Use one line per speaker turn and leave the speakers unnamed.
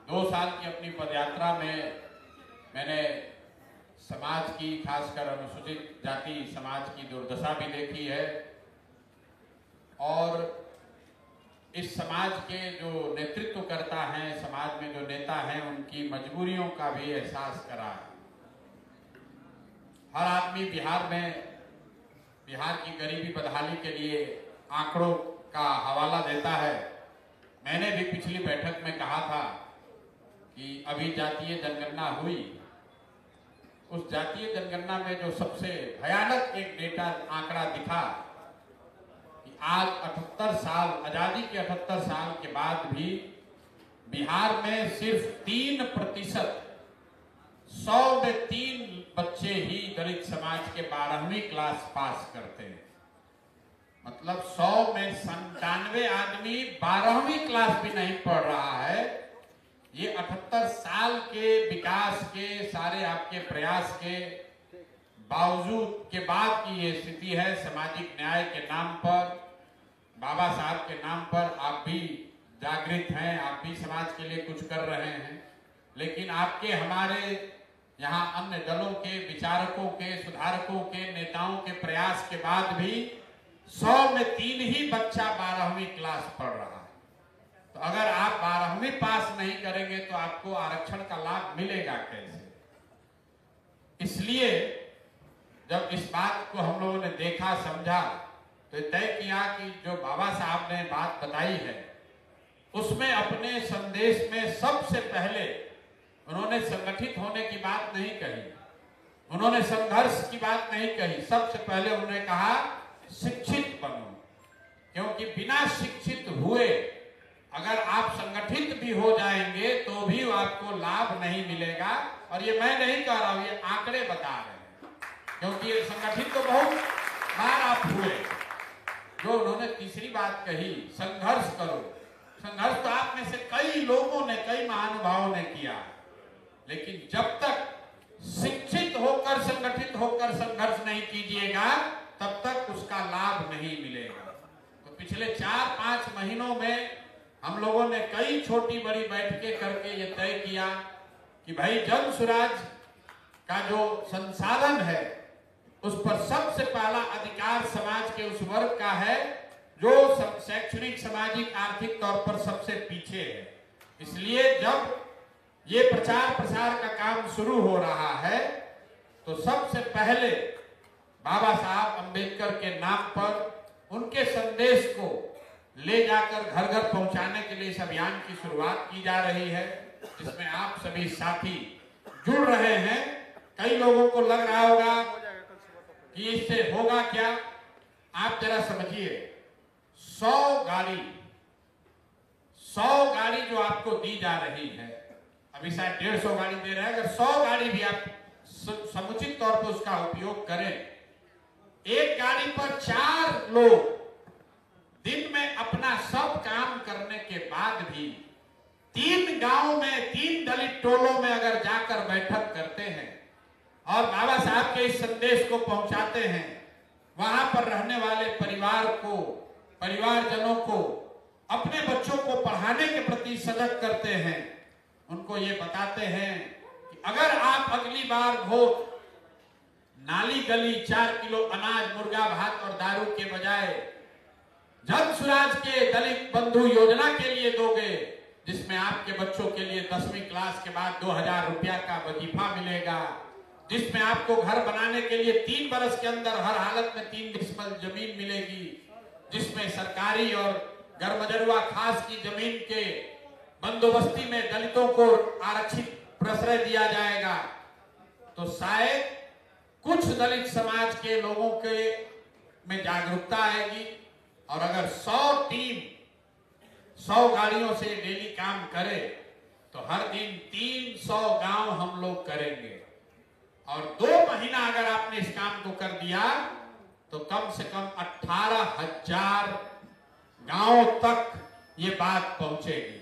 2 साल की अपनी पदयात्रा में मैंने समाज की, खासकर अनुसूचित जाति समाज की दुर्दशा भी देखी है और इस समाज के जो नेतृत्व करता है, समाज में जो नेता हैं, उनकी मजबूरियों का भी एहसास करा है। हर आदमी बिहार की गरीबी बदहाली के लिए आंकड़ों का हवाला देता है। मैंने भी पिछली बैठक में कहा था कि अभी जातीय जनगणना हुई, उस जातीय जनगणना में जो सबसे भयानक एक डेटा आंकड़ा दिखा कि आज 78 साल, आजादी के 78 साल के बाद भी बिहार में सिर्फ 3%, 100 में 3 बच्चे ही दलित समाज के 12वीं क्लास पास करते हैं। मतलब 100 में 97 आदमी 12वीं क्लास भी नहीं पढ़ रहा है। ये 78 साल के विकास के, सारे आपके प्रयास के बावजूद के बाद की ये स्थिति है। सामाजिक न्याय के नाम पर, बाबा साहब के नाम पर आप भी जागृत हैं, आप भी समाज के लिए कुछ कर रहे हैं, लेकिन आपके, हमारे यहाँ अन्य दलों के विचारकों के, सुधारकों के, नेताओं के प्रयास के बाद भी 100 में 3 ही बच्चा 12वीं क्लास पढ़ रहा है। तो अगर आप 12वीं पास नहीं करेंगे तो आपको आरक्षण का लाभ मिलेगा कैसे? इसलिए जब इस बात को हम लोगों ने देखा, समझा, तो तय किया कि जो बाबा साहब ने बात बताई है उसमें अपने संदेश में सबसे पहले उन्होंने संगठित होने की बात नहीं कही, उन्होंने संघर्ष की बात नहीं कही। सबसे पहले उन्होंने कहा शिक्षित बनो, क्योंकि बिना शिक्षित हुए अगर आप संगठित भी हो जाएंगे तो भी आपको लाभ नहीं मिलेगा। और ये मैं नहीं कह रहा हूं, ये आंकड़े बता रहे हैं, क्योंकि ये संगठित तो बहुत बार आप हुए। जो उन्होंने तीसरी बात कही, संघर्ष करो, संघर्ष तो आप में से कई लोगों ने, कई महानुभावों ने किया, लेकिन जब तक शिक्षित होकर, संगठित होकर संघर्ष नहीं कीजिएगा तब तक उसका लाभ नहीं मिलेगा। तो पिछले 4-5 महीनों में हम लोगों ने कई छोटी बड़ी बैठकें करके ये तय किया कि भाई जन सुराज का जो संसाधन है उस पर सबसे पहला अधिकार समाज के उस वर्ग का है जो शैक्षणिक, सामाजिक, आर्थिक तौर पर सबसे पीछे है। इसलिए जब ये प्रचार प्रसार का काम शुरू हो रहा है तो सबसे पहले बाबा साहब अंबेडकर के नाम पर उनके संदेश को ले जाकर घर घर पहुंचाने के लिए इस अभियान की शुरुआत की जा रही है, जिसमें आप सभी साथी जुड़ रहे हैं। कई लोगों को लग रहा होगा कि इससे होगा क्या। आप जरा समझिए, 100 गाड़ी जो आपको दी जा रही है, अभी शायद 150 गाड़ी दे रहे हैं, अगर 100 गाड़ी भी आप समुचित तौर पर उसका उपयोग करें, एक गाड़ी पर 4 लोग दिन में अपना सब काम करने के बाद भी 3 गांव में, 3 दलित टोलों में अगर जाकर बैठक करते हैं और बाबा साहब के इस संदेश को पहुंचाते हैं, वहां पर रहने वाले परिवारजनों को, अपने बच्चों को पढ़ाने के प्रति सजग करते हैं, उनको ये बताते हैं कि अगर आप अगली बार वोट नाली गली 4 किलो अनाज, मुर्गा भात और दारू के बजाय जन सुराज के दलित बंधु योजना के लिए दोगे, जिसमें आपके बच्चों के लिए 10वीं क्लास के बाद 2000 रुपया का वजीफा मिलेगा, जिसमें आपको घर बनाने के लिए 3 बरस के अंदर हर हालत में 3 डिसमिल जमीन मिलेगी, जिसमें सरकारी और गरमजरुआ खास की जमीन के बंदोबस्ती में दलितों को आरक्षित प्रश्रय दिया जाएगा, तो शायद कुछ दलित समाज के लोगों के में जागरूकता आएगी। और अगर 100 टीम 100 गाड़ियों से डेली काम करे तो हर दिन 300 गांव हम लोग करेंगे। और 2 महीना अगर आपने इस काम को कर दिया तो कम से कम 18,000 गांवों तक ये बात पहुंचेगी।